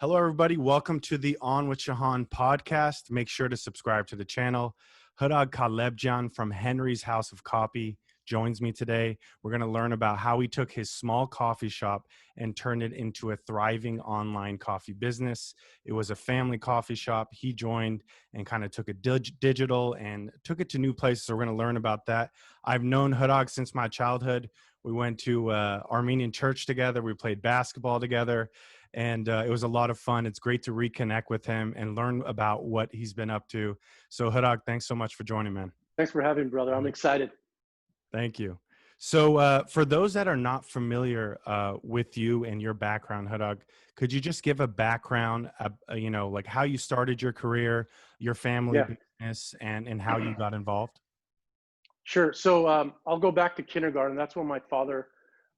Hello, everybody. Welcome to the On with Shahan podcast. Make sure to subscribe to the channel. Hrag Kalebjian from Henry's House of Coffee joins me today. We're going to learn about how he took his small coffee shop and turned it into a thriving online coffee business. It was a family coffee shop. He joined and kind of took it digital and took it to new places. So we're going to learn about that. I've known Hrag since my childhood. We went to Armenian church together. We played basketball together. And it was a lot of fun. It's great to reconnect with him and learn about what he's been up to. So Hrag, thanks so much for joining, man. Thanks for having me, brother. I'm excited. Thank you. So for those that are not familiar with you and your background, Hrag, could you just give a background, like how you started your career, your family business, and how you got involved? Sure. So I'll go back to kindergarten. That's when my father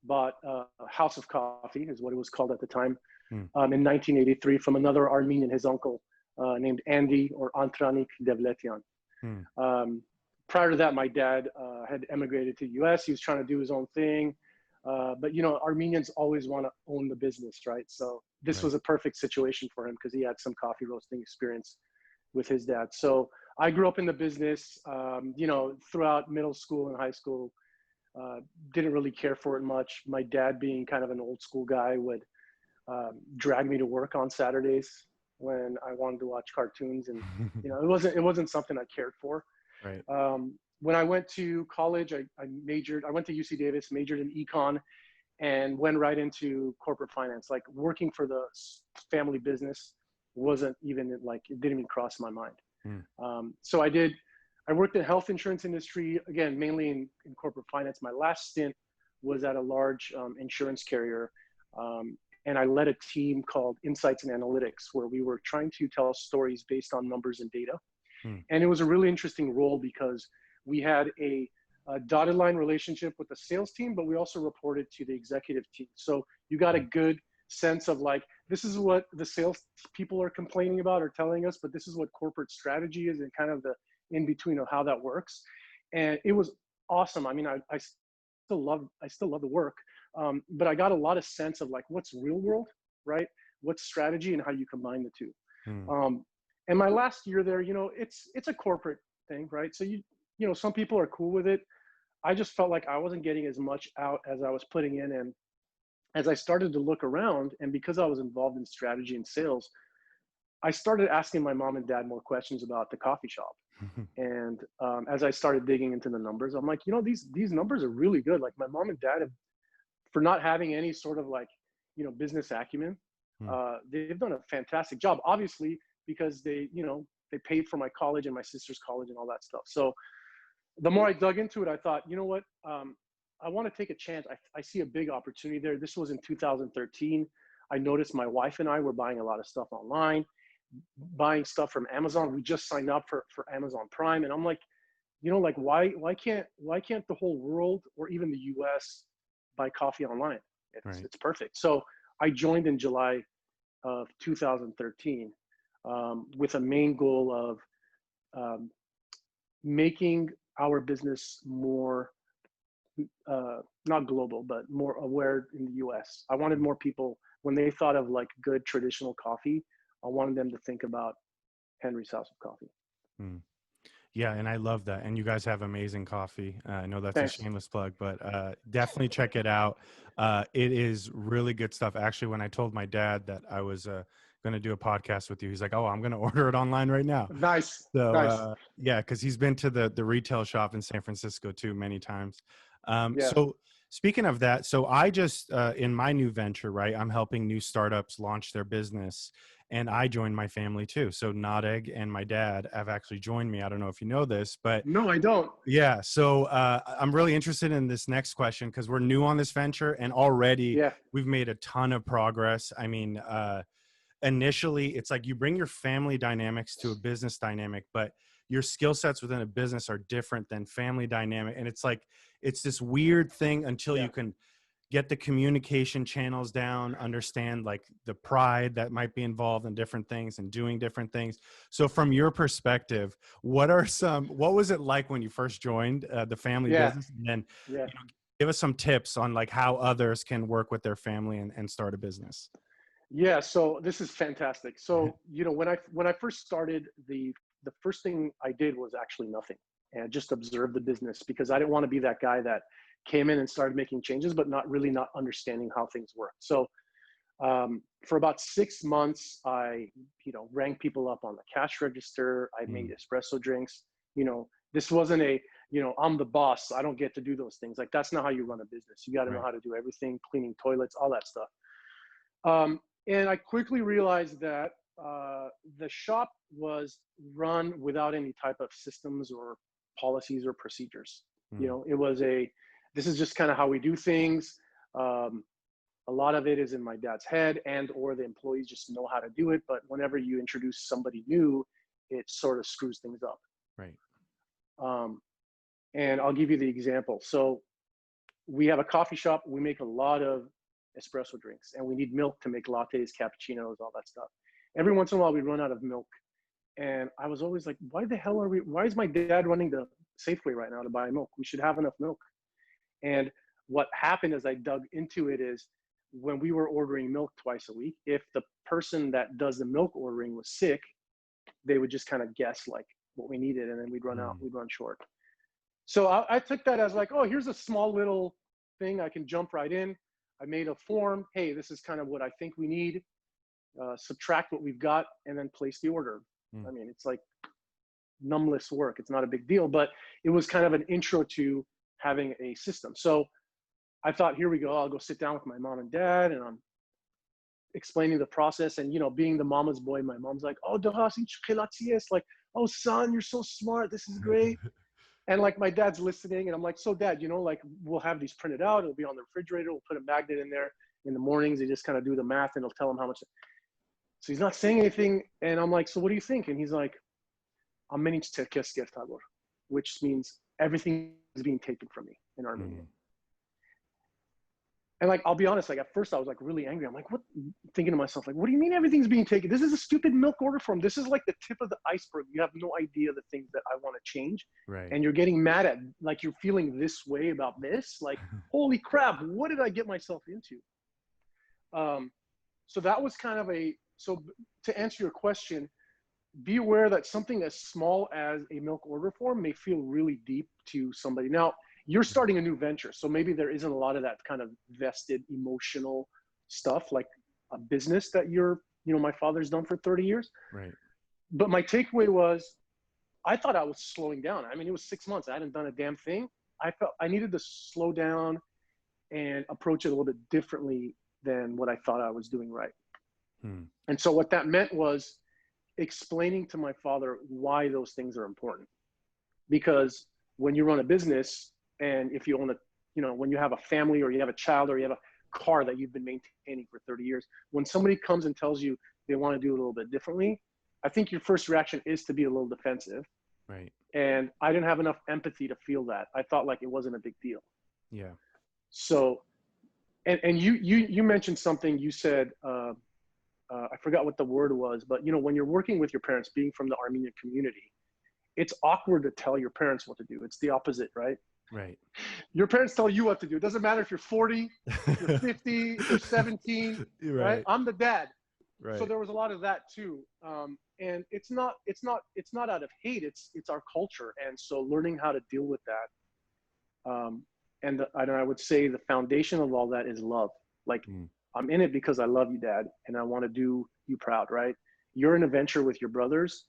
bought a House of Coffee, is what it was called at the time, in 1983 from another Armenian, his uncle, named Andy or Antranik Devletian. Prior to that, my dad had emigrated to the U.S. He was trying to do his own thing. But, Armenians always want to own the business, right? So this was a perfect situation for him because he had some coffee roasting experience with his dad. So I grew up in the business, throughout middle school and high school. Didn't really care for it much. My dad, being kind of an old school guy, would drag me to work on Saturdays when I wanted to watch cartoons, and it wasn't something I cared for. Right. When I went to college, I went to UC Davis, majored in econ, and went right into corporate finance. Like, working for the family business wasn't even it didn't even cross my mind. So I worked in the health insurance industry, again, mainly in corporate finance. My last stint was at a large insurance carrier. And I led a team called Insights and Analytics, where we were trying to tell stories based on numbers and data. And it was a really interesting role because we had a dotted line relationship with the sales team, but we also reported to the executive team. So you got a good sense of this is what the sales people are complaining about or telling us, but this is what corporate strategy is, and kind of the in between of how that works. And it was awesome. I mean, I still love the work, but I got a lot of sense of what's real world, right? What's strategy and how you combine the two. And my last year there, it's a corporate thing, right? So some people are cool with it. I just felt like I wasn't getting as much out as I was putting in. And as I started to look around, and because I was involved in strategy and sales, I started asking my mom and dad more questions about the coffee shop. And as I started digging into the numbers, I'm like, these numbers are really good. Like, my mom and dad have, for not having any sort of business acumen, they've done a fantastic job, obviously, because they paid for my college and my sister's college and all that stuff. So the more I dug into it, I thought, what, I want to take a chance. I see a big opportunity there. This was in 2013. I noticed my wife and I were buying a lot of stuff online, buying stuff from Amazon. We just signed up for Amazon Prime. And I'm like, why can't the whole world or even the US buy coffee online? It's perfect. So I joined in July of 2013 with a main goal of making our business more, not global, but more aware in the US. I wanted more people, when they thought of good traditional coffee, I wanted them to think about Henry's House of Coffee. Yeah, and I love that. And you guys have amazing coffee. I know that's Thanks. a shameless plug, but definitely check it out. It is really good stuff. Actually, when I told my dad that I was going to do a podcast with you, he's like, "Oh, I'm going to order it online right now." Nice. So Nice. yeah, because he's been to the retail shop in San Francisco too many times. So speaking of that, so I just in my new venture, right, I'm helping new startups launch their business. And I joined my family too. So Nadeg and my dad have actually joined me. I don't know if you know this, but no, I don't. Yeah. So I'm really interested in this next question because we're new on this venture, and already we've made a ton of progress. I mean, initially it's like you bring your family dynamics to a business dynamic, but your skill sets within a business are different than family dynamic. And it's like, it's this weird thing until you can get the communication channels down, understand the pride that might be involved in different things and doing different things. So from your perspective, what was it like when you first joined the family business? And then give us some tips on how others can work with their family and start a business. Yeah, so this is fantastic. So, when I first started, the first thing I did was actually nothing and just observe the business, because I didn't want to be that guy that came in and started making changes, but not understanding how things work. So, for about 6 months, I, rang people up on the cash register. I made Mm, espresso drinks. This wasn't a, I'm the boss, I don't get to do those things. Like, that's not how you run a business. You got to know right. how to do everything, cleaning toilets, all that stuff. And I quickly realized that the shop was run without any type of systems or policies or procedures. Mm, It was this is just kind of how we do things. Um, a lot of it is in my dad's head, and or the employees just know how to do it. But whenever you introduce somebody new, it sort of screws things up. right. Um, and I'll give you the example. So we have a coffee shop. We make a lot of espresso drinks, and we need milk to make lattes, cappuccinos, all that stuff. Every once in a while, we run out of milk. And I was always like, why is my dad running the Safeway right now to buy milk? We should have enough milk. And what happened as I dug into it is, when we were ordering milk twice a week, if the person that does the milk ordering was sick, they would just kind of guess like what we needed, and then Mm, we'd run short. So I took that as like, oh, here's a small little thing I can jump right in. I made a form. Hey, this is kind of what I think we need. Subtract what we've got, and then place the order. mm, I mean, it's like numbless work. It's not a big deal, but it was kind of an intro to having a system. So I thought, here we go. I'll go sit down with my mom and dad, and I'm explaining the process. And being the mama's boy, my mom's like, "Oh, like, oh, son, you're so smart. This is great." And like, my dad's listening, and I'm like, "So dad, like, we'll have these printed out. It'll be on the refrigerator. We'll put a magnet in there. In the mornings, they just kind of do the math, and it'll tell them how much." So he's not saying anything. And I'm like, "So what do you think?" And he's like, "I'm many to, which means everything is being taken from me in Armenian." mm, And like, I'll be honest, like, at first I was like really angry. I'm like, what? Thinking to myself, like, what do you mean everything's being taken? This is a stupid milk order form. This is like the tip of the iceberg. You have no idea the things that I want to change. right. And you're getting mad at, like, you're feeling this way about this. Like, holy crap, what did I get myself into? Um, so that was kind of so to answer your question, be aware that something as small as a milk order form may feel really deep to somebody. Now, you're starting a new venture, so maybe there isn't a lot of that kind of vested emotional stuff, like a business that my father's done for 30 years. Right. But my takeaway was, I thought I was slowing down. I mean, it was 6 months. I hadn't done a damn thing. I felt I needed to slow down and approach it a little bit differently than what I thought I was doing right. Mm, And so what that meant was explaining to my father why those things are important. Because when you run a business, and if you own when you have a family, or you have a child, or you have a car that you've been maintaining for 30 years, when somebody comes and tells you they want to do it a little bit differently, I think your first reaction is to be a little defensive. right. And I didn't have enough empathy to feel that. I thought like it wasn't a big deal. Yeah. So, and you mentioned something. You said, I forgot what the word was, but when you're working with your parents, being from the Armenian community, it's awkward to tell your parents what to do. It's the opposite, right? Right. Your parents tell you what to do. It doesn't matter if you're 40, if you're 50, if you're 17, You're right? right. I'm the dad. So Right. there was a lot of that too. And it's not out of hate. It's our culture. And so learning how to deal with that. I would say the foundation of all that is love. Like, Mm, I'm in it because I love you, dad, and I want to do you proud, right? You're in a venture with your brothers.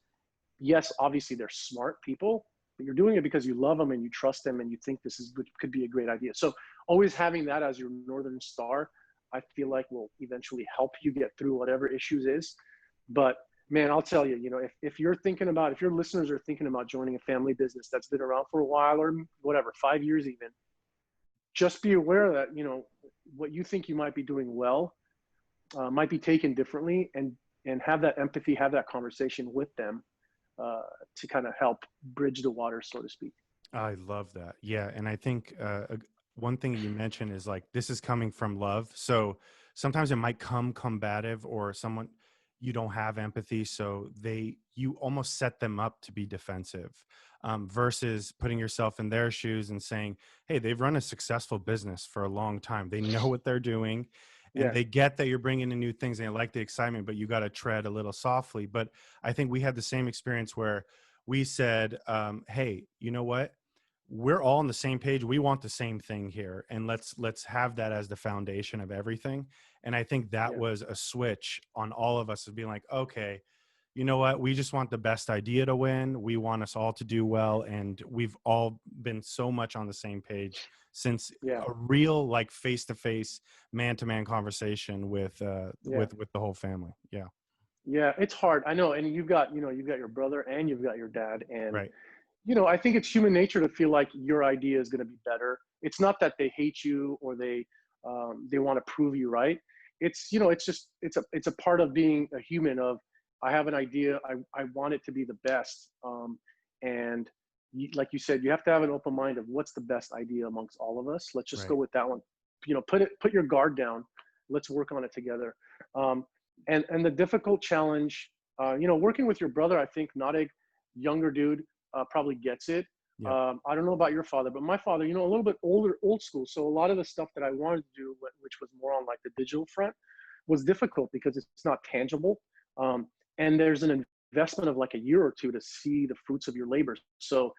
Yes, obviously they're smart people, but you're doing it because you love them and you trust them and you think could be a great idea. So always having that as your Northern Star, I feel like will eventually help you get through whatever issues is. But man, I'll tell you, if your listeners are thinking about joining a family business that's been around for a while, or whatever, 5 years even, just be aware that, what you think you might be doing well might be taken differently, and have that empathy, have that conversation with them to kind of help bridge the water, so to speak. I love that. Yeah. And I think one thing you mentioned is like, this is coming from love. So sometimes it might come combative, or someone, you don't have empathy. So you almost set them up to be defensive, versus putting yourself in their shoes and saying, hey, they've run a successful business for a long time. They know what they're doing. and Yeah. they get that you're bringing in new things and they like the excitement, but you got to tread a little softly. But I think we had the same experience where we said, hey, you know what, we're all on the same page. We want the same thing here, and let's have that as the foundation of everything. And I think that Yeah. was a switch on all of us of being like, okay, you know what, we just want the best idea to win. We want us all to do well, and we've all been so much on the same page since Yeah. a real like face-to-face, man-to-man conversation with Yeah. the whole family. Yeah. Yeah. It's hard. I know. And you've got your brother and you've got your dad. And, Right. I think it's human nature to feel like your idea is going to be better. It's not that they hate you or they want to prove you right. It's just, it's a part of being a human of, I have an idea. I want it to be the best. And like you said, you have to have an open mind of what's the best idea amongst all of us. Let's just go Right. with that one. Put your guard down. Let's work on it together. And the difficult challenge, working with your brother, I think Nadig, younger dude, probably gets it. Yeah. I don't know about your father, but my father, a little bit older, old school. So a lot of the stuff that I wanted to do, which was more on like the digital front, was difficult because it's not tangible. And there's an investment of like a year or two to see the fruits of your labor. So,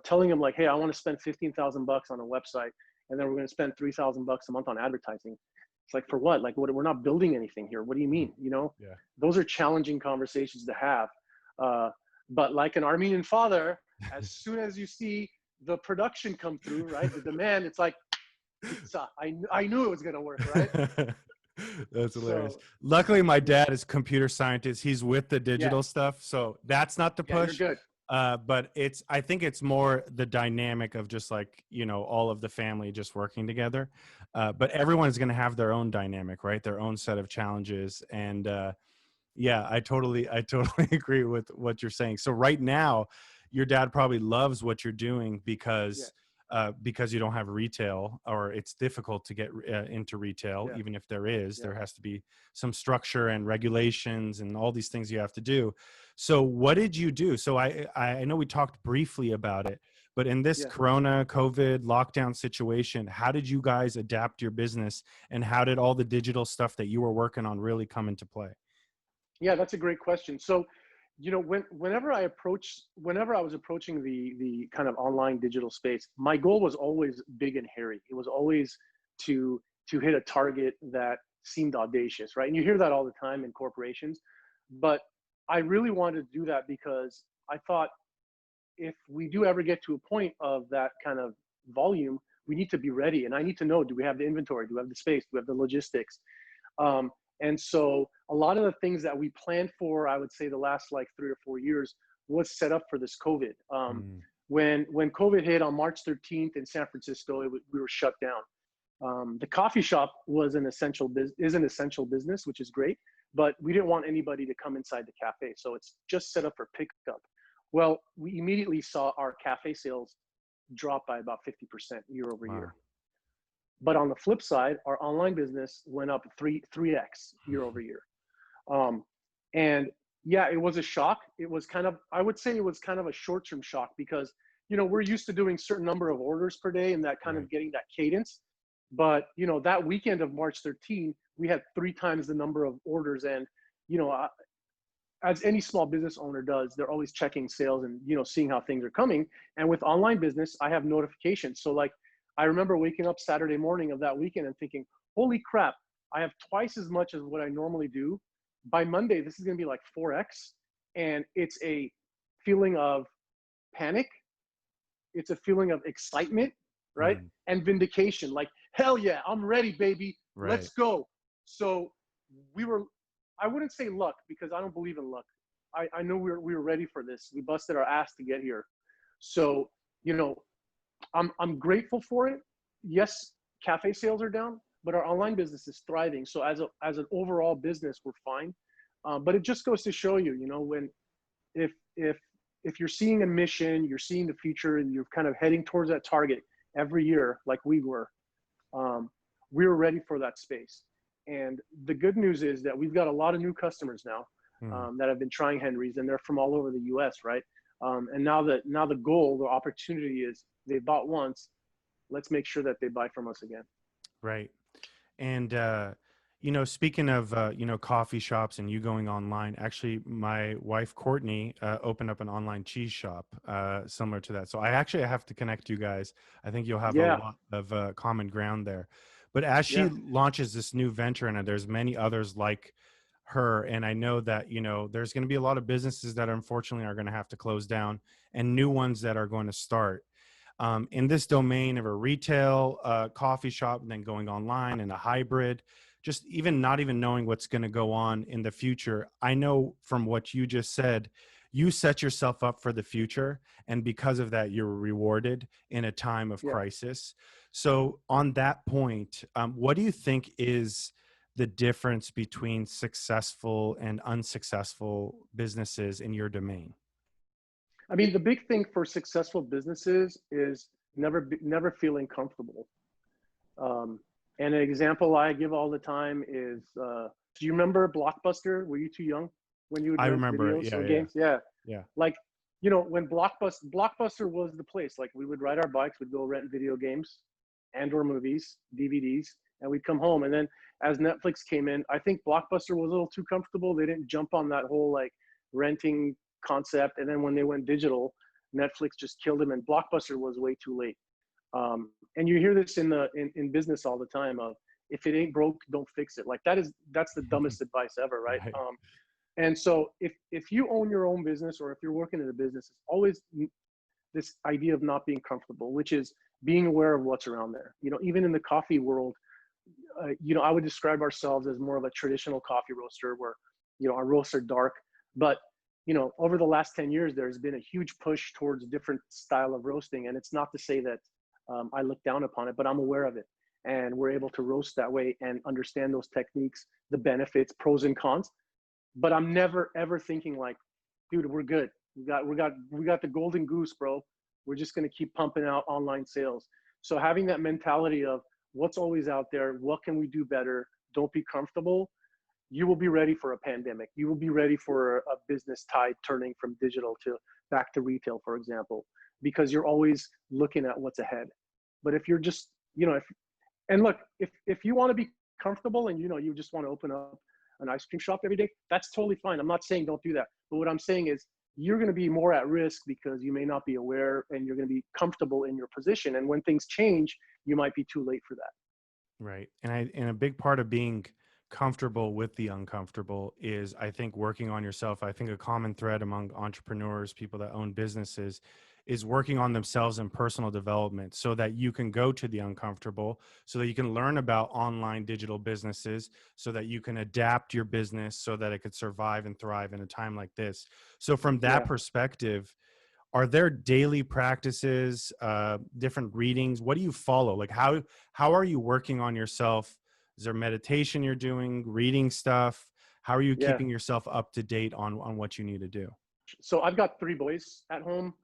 telling him like, hey, I want to spend $15,000 on a website, and then we're going to spend $3,000 a month on advertising. It's like, for what? Like, we're not building anything here. What do you mean? Yeah. Those are challenging conversations to have. But like an Armenian father, as soon as you see the production come through, right, the demand, it's like, I knew it was going to work, right? That's hilarious. So, Luckily, my yeah, dad is a computer scientist. He's with the yeah, digital stuff, so that's not the yeah, you're push. good. But I think it's more the dynamic of just like, all of the family just working together. But everyone is going to have their own dynamic, right? Their own set of challenges. And yeah, I totally agree with what you're saying. So right now, your dad probably loves what you're doing Yeah, because you don't have retail, or it's difficult to get into retail. yeah, Even if there is, yeah, there has to be some structure and regulations and all these things you have to do. So what did you do? So I know we talked briefly about it, but in this yeah. Corona COVID lockdown situation, how did you guys adapt your business, and how did all the digital stuff that you were working on really come into play? Yeah, that's a great question. So, whenever I was approaching the kind of online digital space, my goal was always big and hairy. It was always to hit a target that seemed audacious, right? And you hear that all the time in corporations, but I really wanted to do that because I thought, if we do ever get to a point of that kind of volume, we need to be ready. And I need to know, do we have the inventory? Do we have the space? Do we have the logistics? Um, and so a lot of the things that we planned for, I would say the last like 3 or 4 years, was set up for this COVID. Mm, When COVID hit on March 13th in San Francisco, we were shut down. The coffee shop is an essential business, which is great, but we didn't want anybody to come inside the cafe. So it's just set up for pickup. Well, we immediately saw our cafe sales drop by about 50% year over wow. year. But on the flip side, our online business went up 3x year over year. Um, and yeah, it was a shock. I would say it was kind of a short-term shock because, we're used to doing certain number of orders per day and that kind Right. of getting that cadence. But, that weekend of March 13, we had 3 times the number of orders. And, you know, as any small business owner does, they're always checking sales and, seeing how things are coming. And with online business, I have notifications. So like, I remember waking up Saturday morning of that weekend and thinking, holy crap, I have twice as much as what I normally do. By Monday, this is going to be like 4x. And it's a feeling of panic. It's a feeling of excitement, right? Mm, And vindication. Like, hell yeah, I'm ready, baby. right. Let's go. So we were, I wouldn't say luck because I don't believe in luck. I know we were ready for this. We busted our ass to get here. So, you know, I'm grateful for it. Yes, cafe sales are down, but our online business is thriving. So as an overall business, we're fine. But it just goes to show you, when if if if you're seeing a mission, you're seeing the future, and you're kind of heading towards that target every year, like um, we were ready for that space. And the good news is that we've got a lot of new customers now Mm, that have been trying Henry's, and they're from all over the U.S. Right? And now the goal, the opportunity is they bought once. Let's make sure that they buy from us again. right. And Speaking of, coffee shops and you going online, actually, my wife, Courtney, opened up an online cheese shop similar to that. So I have to connect you guys. I think you'll have a Yeah, lot of common ground there. But as she yeah, launches this new venture, and there's many others like her, and I know that, there's going to be a lot of businesses that unfortunately are going to have to close down and new ones that are going to start. In this domain of a retail coffee shop and then going online and a hybrid, just even not even knowing what's going to go on in the future. I know from what you just said, you set yourself up for the future. And because of that, you're rewarded in a time of yeah. crisis. So, on that point, what do you think is the difference between successful and unsuccessful businesses in your domain? I mean, the big thing for successful businesses is never feeling comfortable. Um, and an example I give all the time is, do you remember Blockbuster? Were you too young when you would I rent remember it. videos Yeah, or yeah, games? Yeah. yeah. Like, when Blockbuster was the place. Like, we would ride our bikes, we'd go rent video games and or movies, DVDs, and we'd come home. And then as Netflix came in, I think Blockbuster was a little too comfortable. They didn't jump on that whole like renting concept. And then when they went digital, Netflix just killed them, and Blockbuster was way too late. And you hear this in business all the time of, if it ain't broke, don't fix it. Like, that's the dumbest advice ever, right? Right. And so if you own your own business, or if you're working in a business, it's always this idea of not being comfortable, which is being aware of what's around there. Even in the coffee world, I would describe ourselves as more of a traditional coffee roaster, where our roasts are dark. But over the last 10 years, there's been a huge push towards a different style of roasting. And it's not to say that I look down upon it, but I'm aware of it. And we're able to roast that way and understand those techniques, the benefits, pros and cons. But I'm never ever thinking like, dude, we're good. We got the golden goose, bro. We're just gonna keep pumping out online sales. So having that mentality of what's always out there, what can we do better? Don't be comfortable. You will be ready for a pandemic. You will be ready for a business tide turning from digital to back to retail, for example, because you're always looking at what's ahead. But if you're just, if and look, if you want to be comfortable and you just want to open up an ice cream shop every day, that's totally fine. I'm not saying don't do that. But what I'm saying is you're going to be more at risk because you may not be aware, and you're going to be comfortable in your position. And when things change, you might be too late for that. Right. And a big part of being comfortable with the uncomfortable is, I think, working on yourself. I think a common thread among entrepreneurs, people that own businesses, is working on themselves and personal development, so that you can go to the uncomfortable, so that you can learn about online digital businesses, so that you can adapt your business so that it could survive and thrive in a time like this. So from that Yeah. perspective, are there daily practices, different readings? What do you follow? Like, how are you working on yourself? Is there meditation you're doing, reading stuff? How are you Yeah. keeping yourself up to date on what you need to do? So I've got three boys at home,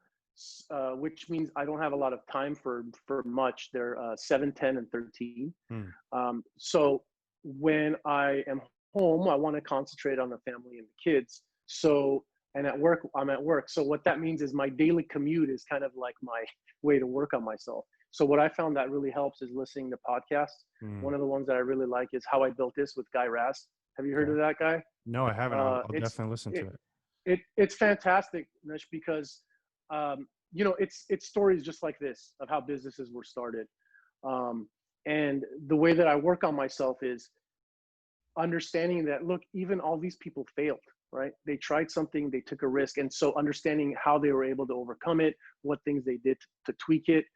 which means I don't have a lot of time for much. They're 7, 10, and 13. Hmm. So when I am home, I want to concentrate on the family and the kids. So, and at work, I'm at work. So what that means is my daily commute is kind of like my way to work on myself. So what I found that really helps is listening to podcasts. Hmm. One of the ones that I really like is How I Built This with Guy Raz. Have you heard Okay. of that guy? No, I haven't. I'll It's definitely listen to it, it. it's fantastic, Nish, because it's stories just like this of how businesses were started. Um, and the way that I work on myself is understanding that, look, even all these people failed, right? They tried something, they took a risk. And so understanding how they were able to overcome it, what things they did to tweak it.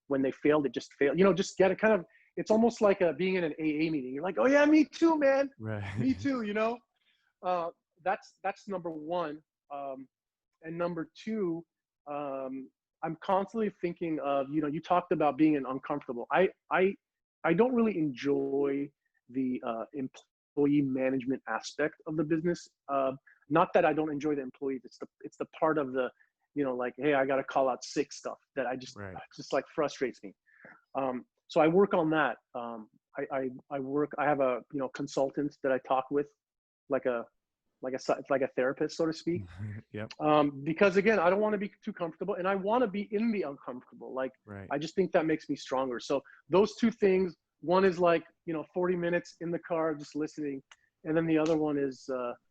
When they failed, it just failed. Just get a kind of, it's almost like being in an AA meeting. You're like, oh yeah, me too, man. Right. Me too, uh, that's number one. And number two, I'm constantly thinking of, you talked about being an uncomfortable. I don't really enjoy the employee management aspect of the business. Not that I don't enjoy the employees. It's the part of the, like, hey, I got to call out sick stuff that Right. just like frustrates me. So I work on that. I work. I have a consultant that I talk with, like a like a therapist, so to speak. Yep. Because again, I don't want to be too comfortable, and I want to be in the uncomfortable. Like, Right. I just think that makes me stronger. So those two things, One is like, 40 minutes in the car just listening, and then the other one is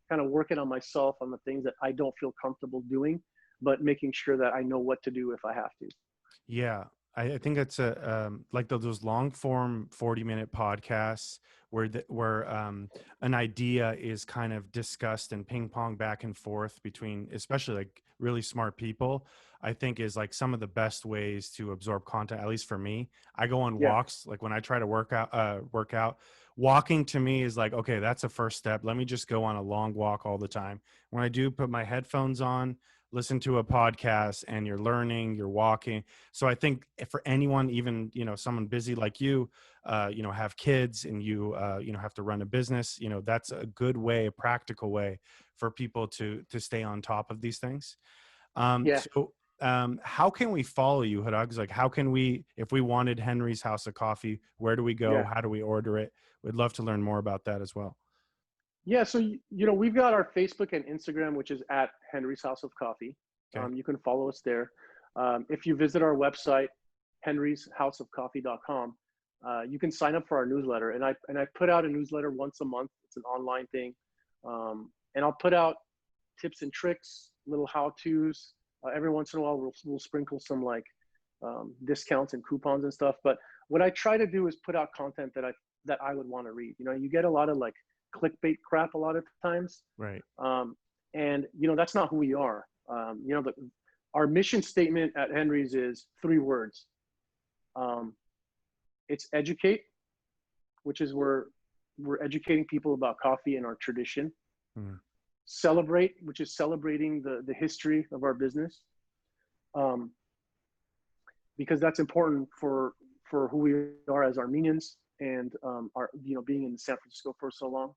kind of working on myself on the things that I don't feel comfortable doing, but making sure that I know what to do if I have to. Yeah, I think it's a like those long form 40-minute podcasts where an idea is kind of discussed and ping pong back and forth between, especially like really smart people. I think is like some of the best ways to absorb content. At least for me, I go on Yeah, walks. Like when I try to work out, walking to me is like, okay, that's a first step. Let me just go on a long walk all the time. When I do put my headphones on, listen to a podcast, and you're learning, you're walking. So I think for anyone, even, someone busy like you, have kids and you have to run a business, that's a good way, a practical way for people to stay on top of these things. yeah, So how can we follow you, Hrag? Like, how can we, if we wanted Henry's House of Coffee, where do we go? yeah. How do we order it? We'd love to learn more about that as well. Yeah, so we've got our Facebook and Instagram, which is at Henry's House of Coffee. Okay. You can follow us there. If you visit our website, henryshouseofcoffee.com, you can sign up for our newsletter. And I put out a newsletter once a month. It's an online thing, and I'll put out tips and tricks, little how-tos. Every once in a while, we'll sprinkle some like discounts and coupons and stuff. But what I try to do is put out content that I would want to read. You get a lot of like clickbait crap a lot of times. Right. And that's not who we are. Our mission statement at Henry's is 3 words. It's educate, which is where we're educating people about coffee and our tradition. Mm. Celebrate, which is celebrating the history of our business. Because that's important for who we are as Armenians, and our being in San Francisco for so long.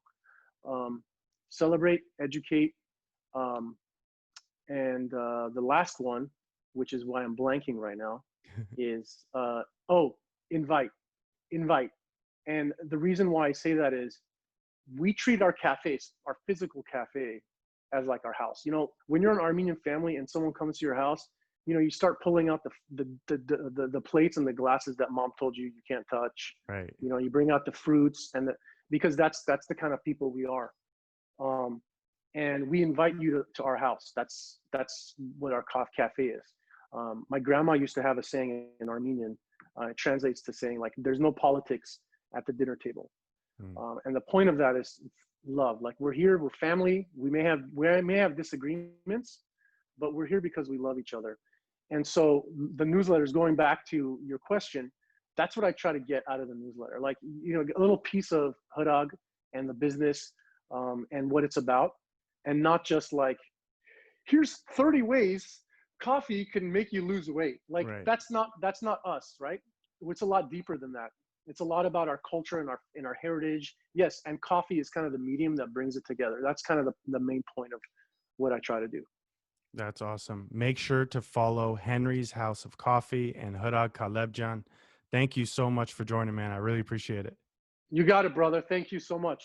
Celebrate, educate, and the last one, which is why I'm blanking right now, is invite. And the reason why I say that is we treat our cafes, our physical cafe, as like our house. When you're an Armenian family and someone comes to your house, you start pulling out the plates and the glasses that mom told you can't touch. Right. You bring out the fruits because that's the kind of people we are. And we invite you to our house. That's what our cafe is. My grandma used to have a saying in Armenian. It translates to saying like, "There's no politics at the dinner table." And the point of that is love. Like, we're here, we're family. We may have disagreements, but we're here because we love each other. And so the newsletter is, going back to your question, that's what I try to get out of the newsletter. Like, a little piece of Hrag and the business, and what it's about, and not just like, here's 30 ways coffee can make you lose weight. Like, Right. that's not us, right? It's a lot deeper than that. It's a lot about our culture and our heritage. Yes, and coffee is kind of the medium that brings it together. That's kind of the main point of what I try to do. That's awesome. Make sure to follow Henry's House of Coffee and Hrag Kalebjian. Thank you so much for joining, man. I really appreciate it. You got it, brother. Thank you so much.